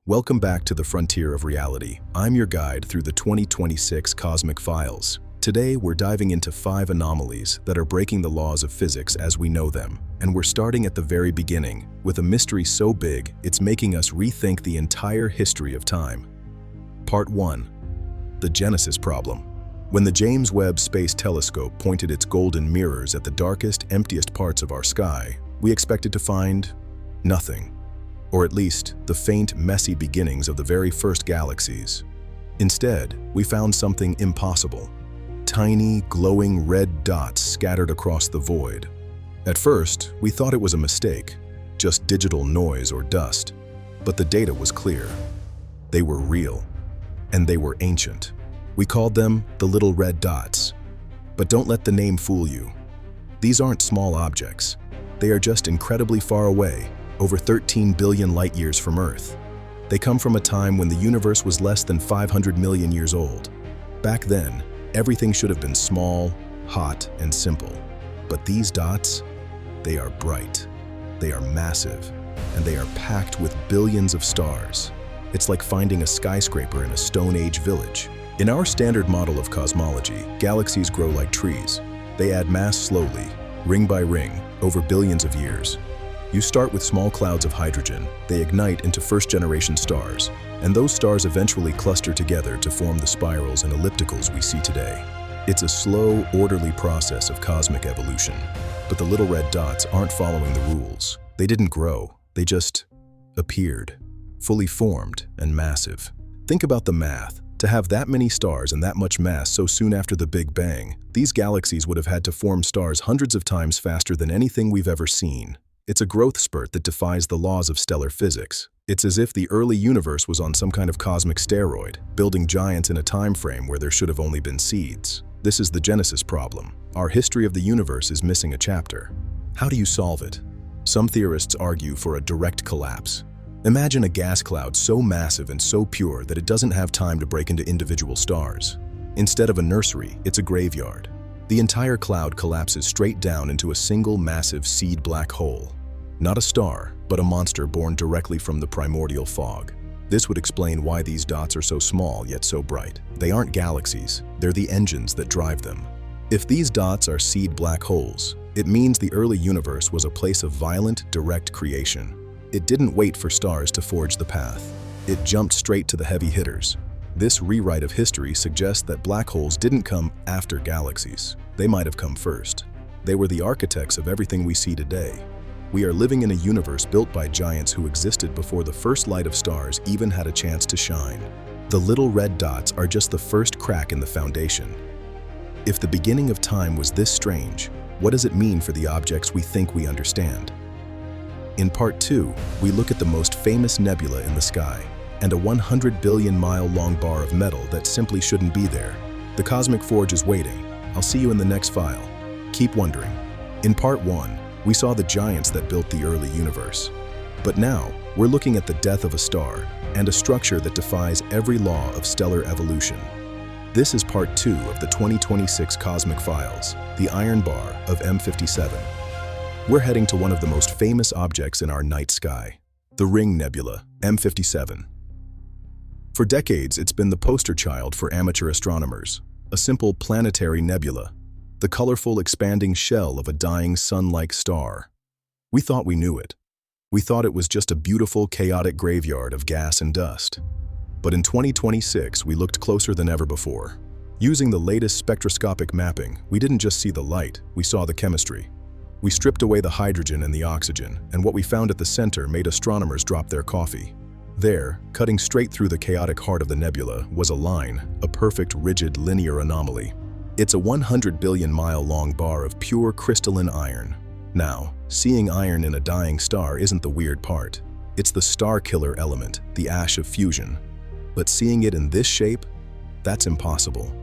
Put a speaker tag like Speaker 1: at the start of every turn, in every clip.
Speaker 1: Welcome back to the frontier of reality. I'm your guide through the 2026 Cosmic Files. Today, we're diving into 5 anomalies that are breaking the laws of physics as we know them. And we're starting at the very beginning, with a mystery so big, it's making us rethink the entire history of time. Part 1. The Genesis Problem. When the James Webb Space Telescope pointed its golden mirrors at the darkest, emptiest parts of our sky, we expected to find nothing. Or at least, the faint, messy beginnings of the very first galaxies. Instead, we found something impossible. Tiny, glowing red dots scattered across the void. At first, we thought it was a mistake, just digital noise or dust. But the data was clear. They were real. And they were ancient. We called them the little red dots. But don't let the name fool you. These aren't small objects. They are just incredibly far away, over 13 billion light-years from Earth. They come from a time when the universe was less than 500 million years old. Back then, everything should have been small, hot, and simple. But these dots, they are bright, they are massive, and they are packed with billions of stars. It's like finding a skyscraper in a Stone Age village. In our standard model of cosmology, galaxies grow like trees. They add mass slowly, ring by ring, over billions of years. You start with small clouds of hydrogen, they ignite into first-generation stars, and those stars eventually cluster together to form the spirals and ellipticals we see today. It's a slow, orderly process of cosmic evolution. But the little red dots aren't following the rules. They didn't grow, they just appeared, fully formed and massive. Think about the math. To have that many stars and that much mass so soon after the Big Bang, these galaxies would have had to form stars hundreds of times faster than anything we've ever seen. It's a growth spurt that defies the laws of stellar physics. It's as if the early universe was on some kind of cosmic steroid, building giants in a time frame where there should have only been seeds. This is the Genesis problem. Our history of the universe is missing a chapter. How do you solve it? Some theorists argue for a direct collapse. Imagine a gas cloud so massive and so pure that it doesn't have time to break into individual stars. Instead of a nursery, it's a graveyard. The entire cloud collapses straight down into a single massive seed black hole. Not a star, but a monster born directly from the primordial fog. This would explain why these dots are so small yet so bright. They aren't galaxies, they're the engines that drive them. If these dots are seed black holes, it means the early universe was a place of violent, direct creation. It didn't wait for stars to forge the path. It jumped straight to the heavy hitters. This rewrite of history suggests that black holes didn't come after galaxies. They might have come first. They were the architects of everything we see today. We are living in a universe built by giants who existed before the first light of stars even had a chance to shine. The little red dots are just the first crack in the foundation. If the beginning of time was this strange, what does it mean for the objects we think we understand? In Part 2, we look at the most famous nebula in the sky, and a 100 billion mile long bar of metal that simply shouldn't be there. The Cosmic Forge is waiting. I'll see you in the next file. Keep wondering. In Part 1, we saw the giants that built the early universe. But now, we're looking at the death of a star and a structure that defies every law of stellar evolution. This is Part 2 of the 2026 Cosmic Files, the Iron Bar of M57. We're heading to one of the most famous objects in our night sky, the Ring Nebula, M57. For decades, it's been the poster child for amateur astronomers, a simple planetary nebula, the colorful, expanding shell of a dying sun-like star. We thought we knew it. We thought it was just a beautiful, chaotic graveyard of gas and dust. But in 2026, we looked closer than ever before. Using the latest spectroscopic mapping, we didn't just see the light, we saw the chemistry. We stripped away the hydrogen and the oxygen, and what we found at the center made astronomers drop their coffee. There, cutting straight through the chaotic heart of the nebula, was a line, a perfect, rigid, linear anomaly. It's a 100 billion mile long bar of pure crystalline iron. Now, seeing iron in a dying star isn't the weird part. It's the star killer element, the ash of fusion. But seeing it in this shape? That's impossible.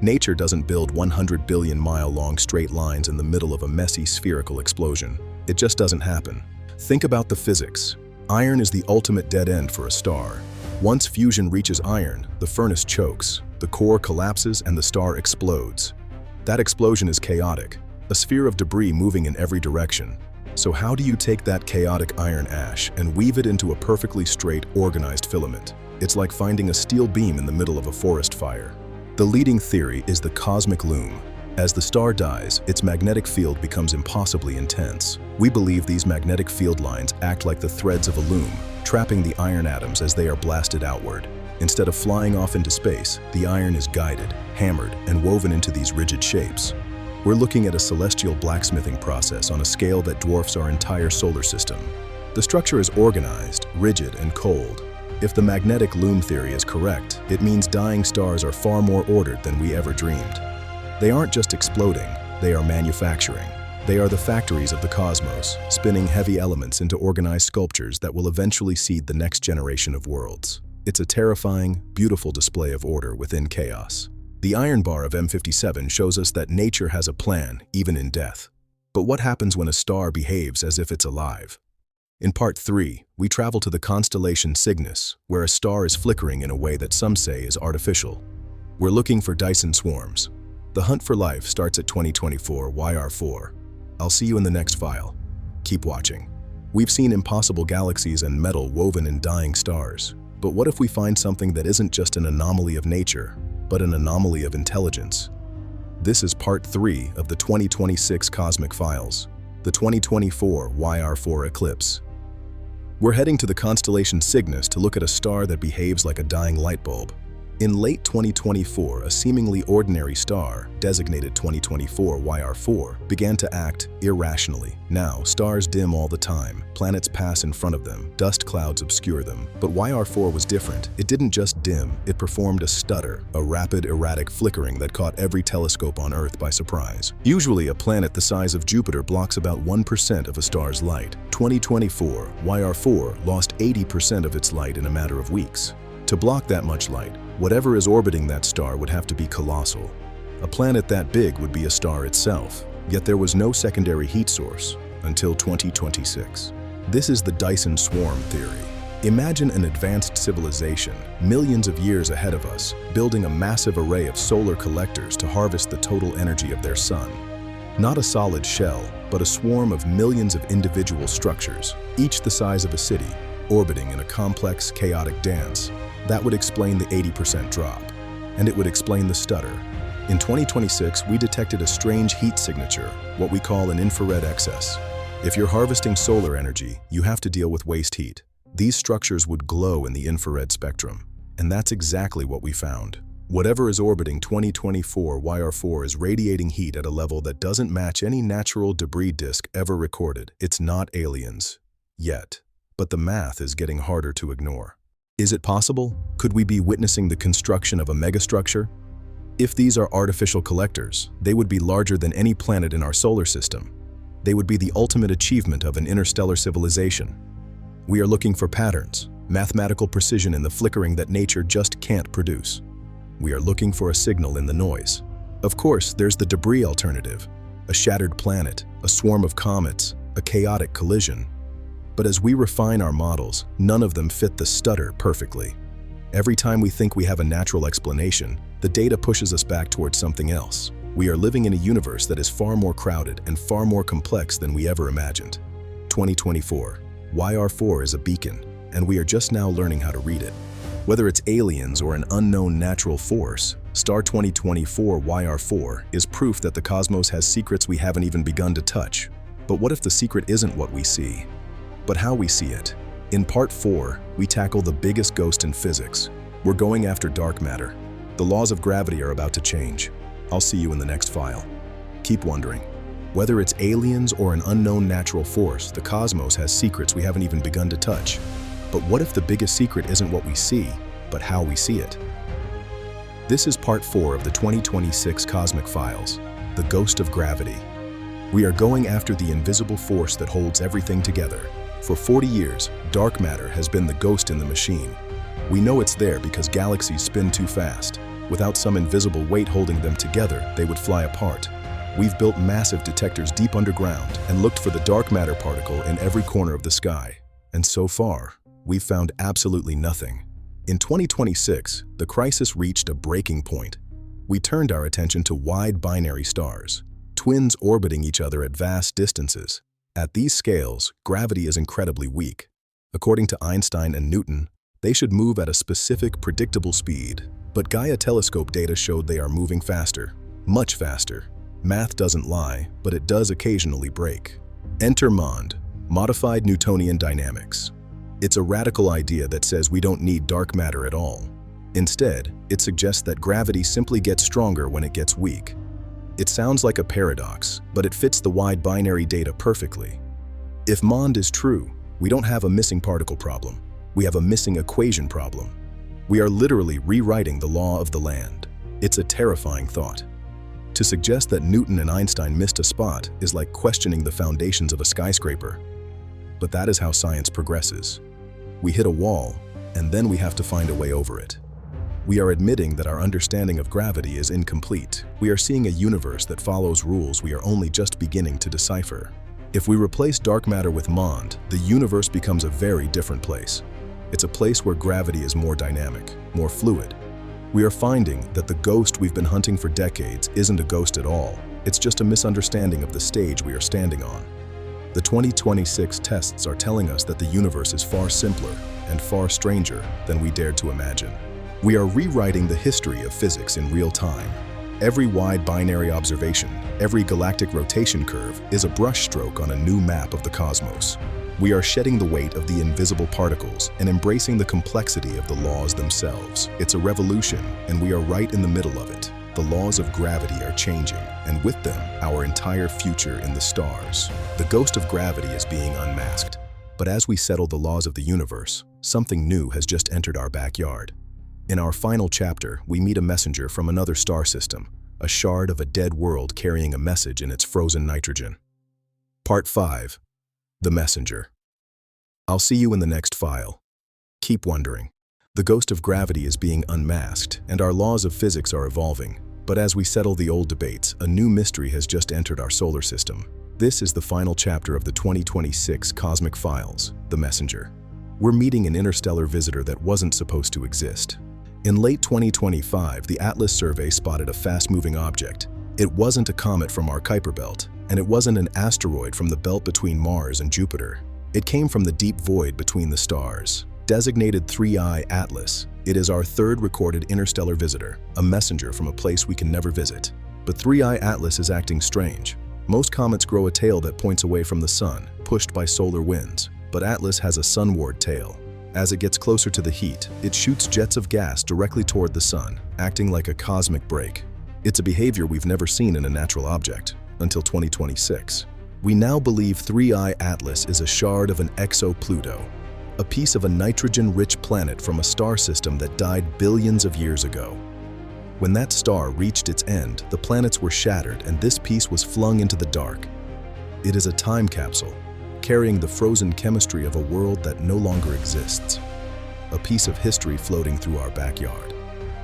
Speaker 1: Nature doesn't build 100 billion mile long straight lines in the middle of a messy spherical explosion. It just doesn't happen. Think about the physics. Iron is the ultimate dead end for a star. Once fusion reaches iron, the furnace chokes, the core collapses, and the star explodes. That explosion is chaotic, a sphere of debris moving in every direction. So how do you take that chaotic iron ash and weave it into a perfectly straight, organized filament? It's like finding a steel beam in the middle of a forest fire. The leading theory is the cosmic loom. As the star dies, its magnetic field becomes impossibly intense. We believe these magnetic field lines act like the threads of a loom, trapping the iron atoms as they are blasted outward. Instead of flying off into space, the iron is guided, hammered, and woven into these rigid shapes. We're looking at a celestial blacksmithing process on a scale that dwarfs our entire solar system. The structure is organized, rigid, and cold. If the magnetic loom theory is correct, it means dying stars are far more ordered than we ever dreamed. They aren't just exploding, they are manufacturing. They are the factories of the cosmos, spinning heavy elements into organized sculptures that will eventually seed the next generation of worlds. It's a terrifying, beautiful display of order within chaos. The iron bar of M57 shows us that nature has a plan, even in death. But what happens when a star behaves as if it's alive? In part 3, we travel to the constellation Cygnus, where a star is flickering in a way that some say is artificial. We're looking for Dyson swarms. The hunt for life starts at 2024 YR4. I'll see you in the next file. Keep watching. We've seen impossible galaxies and metal woven in dying stars. But what if we find something that isn't just an anomaly of nature, but an anomaly of intelligence? This is part 3 of the 2026 Cosmic Files, the 2024 YR4 eclipse. We're heading to the constellation Cygnus to look at a star that behaves like a dying light bulb. In late 2024, a seemingly ordinary star, designated 2024 YR4, began to act irrationally. Now, stars dim all the time, planets pass in front of them, dust clouds obscure them. But YR4 was different. It didn't just dim, it performed a stutter, a rapid, erratic flickering that caught every telescope on Earth by surprise. Usually, a planet the size of Jupiter blocks about 1% of a star's light. 2024 YR4 lost 80% of its light in a matter of weeks. To block that much light, whatever is orbiting that star would have to be colossal. A planet that big would be a star itself, yet there was no secondary heat source until 2026. This is the Dyson swarm theory. Imagine an advanced civilization, millions of years ahead of us, building a massive array of solar collectors to harvest the total energy of their sun. Not a solid shell, but a swarm of millions of individual structures, each the size of a city, orbiting in a complex, chaotic dance. That would explain the 80% drop, and it would explain the stutter. In 2026, we detected a strange heat signature, what we call an infrared excess. If you're harvesting solar energy, you have to deal with waste heat. These structures would glow in the infrared spectrum, and that's exactly what we found. Whatever is orbiting 2024 YR4 is radiating heat at a level that doesn't match any natural debris disk ever recorded. It's not aliens, yet. But the math is getting harder to ignore. Is it possible? Could we be witnessing the construction of a megastructure? If these are artificial collectors, they would be larger than any planet in our solar system. They would be the ultimate achievement of an interstellar civilization. We are looking for patterns, mathematical precision in the flickering that nature just can't produce. We are looking for a signal in the noise. Of course, there's the debris alternative, a shattered planet, a swarm of comets, a chaotic collision. But as we refine our models, none of them fit the stutter perfectly. Every time we think we have a natural explanation, the data pushes us back towards something else. We are living in a universe that is far more crowded and far more complex than we ever imagined. 2024, YR4 is a beacon, and we are just now learning how to read it. Whether it's aliens or an unknown natural force, Star 2024 YR4 is proof that the cosmos has secrets we haven't even begun to touch. But what if the secret isn't what we see, but how we see it? In part 4, we tackle the biggest ghost in physics. We're going after dark matter. The laws of gravity are about to change. I'll see you in the next file. Keep wondering. Whether it's aliens or an unknown natural force, the cosmos has secrets we haven't even begun to touch. But what if the biggest secret isn't what we see, but how we see it? This is part 4 of the 2026 Cosmic Files, the ghost of gravity. We are going after the invisible force that holds everything together. For 40 years, dark matter has been the ghost in the machine. We know it's there because galaxies spin too fast. Without some invisible weight holding them together, they would fly apart. We've built massive detectors deep underground and looked for the dark matter particle in every corner of the sky. And so far, we've found absolutely nothing. In 2026, the crisis reached a breaking point. We turned our attention to wide binary stars, twins orbiting each other at vast distances. At these scales, gravity is incredibly weak. According to Einstein and Newton, they should move at a specific, predictable speed. But Gaia telescope data showed they are moving faster, much faster. Math doesn't lie, but it does occasionally break. Enter MOND, Modified Newtonian Dynamics. It's a radical idea that says we don't need dark matter at all. Instead, it suggests that gravity simply gets stronger when it gets weak. It sounds like a paradox, but it fits the wide binary data perfectly. If MOND is true, we don't have a missing particle problem. We have a missing equation problem. We are literally rewriting the law of the land. It's a terrifying thought. To suggest that Newton and Einstein missed a spot is like questioning the foundations of a skyscraper. But that is how science progresses. We hit a wall, and then we have to find a way over it. We are admitting that our understanding of gravity is incomplete. We are seeing a universe that follows rules we are only just beginning to decipher. If we replace dark matter with MOND, the universe becomes a very different place. It's a place where gravity is more dynamic, more fluid. We are finding that the ghost we've been hunting for decades isn't a ghost at all. It's just a misunderstanding of the stage we are standing on. The 2026 tests are telling us that the universe is far simpler and far stranger than we dared to imagine. We are rewriting the history of physics in real time. Every wide binary observation, every galactic rotation curve is a brushstroke on a new map of the cosmos. We are shedding the weight of the invisible particles and embracing the complexity of the laws themselves. It's a revolution, and we are right in the middle of it. The laws of gravity are changing, and with them, our entire future in the stars. The ghost of gravity is being unmasked. But as we settle the laws of the universe, something new has just entered our backyard. In our final chapter, we meet a messenger from another star system, a shard of a dead world carrying a message in its frozen nitrogen. Part 5. The Messenger. I'll see you in the next file. Keep wondering. The ghost of gravity is being unmasked, and our laws of physics are evolving. But as we settle the old debates, a new mystery has just entered our solar system. This is the final chapter of the 2026 Cosmic Files, The Messenger. We're meeting an interstellar visitor that wasn't supposed to exist. In late 2025, the Atlas survey spotted a fast-moving object. It wasn't a comet from our Kuiper belt, and it wasn't an asteroid from the belt between Mars and Jupiter. It came from the deep void between the stars. Designated 3I Atlas, it is our third recorded interstellar visitor, a messenger from a place we can never visit. But 3I Atlas is acting strange. Most comets grow a tail that points away from the sun, pushed by solar winds, but Atlas has a sunward tail. As it gets closer to the heat, it shoots jets of gas directly toward the sun, acting like a cosmic brake. It's a behavior we've never seen in a natural object, until 2026. We now believe 3I Atlas is a shard of an exo-Pluto, a piece of a nitrogen-rich planet from a star system that died billions of years ago. When that star reached its end, the planets were shattered and this piece was flung into the dark. It is a time capsule, carrying the frozen chemistry of a world that no longer exists. A piece of history floating through our backyard.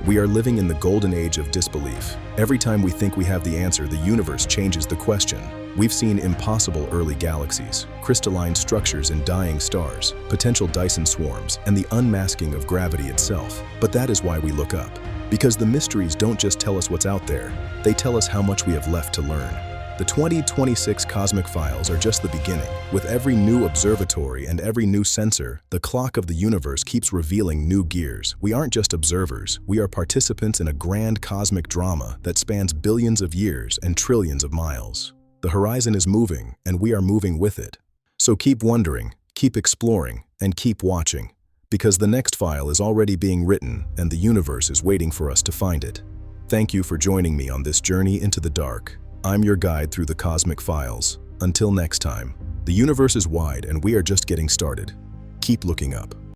Speaker 1: We are living in the golden age of disbelief. Every time we think we have the answer, the universe changes the question. We've seen impossible early galaxies, crystalline structures in dying stars, potential Dyson swarms, and the unmasking of gravity itself. But that is why we look up. Because the mysteries don't just tell us what's out there, they tell us how much we have left to learn. The 2026 Cosmic Files are just the beginning. With every new observatory and every new sensor, the clock of the universe keeps revealing new gears. We aren't just observers, we are participants in a grand cosmic drama that spans billions of years and trillions of miles. The horizon is moving, and we are moving with it. So keep wondering, keep exploring, and keep watching, because the next file is already being written and the universe is waiting for us to find it. Thank you for joining me on this journey into the dark. I'm your guide through the Cosmic Files. Until next time, the universe is wide and we are just getting started. Keep looking up.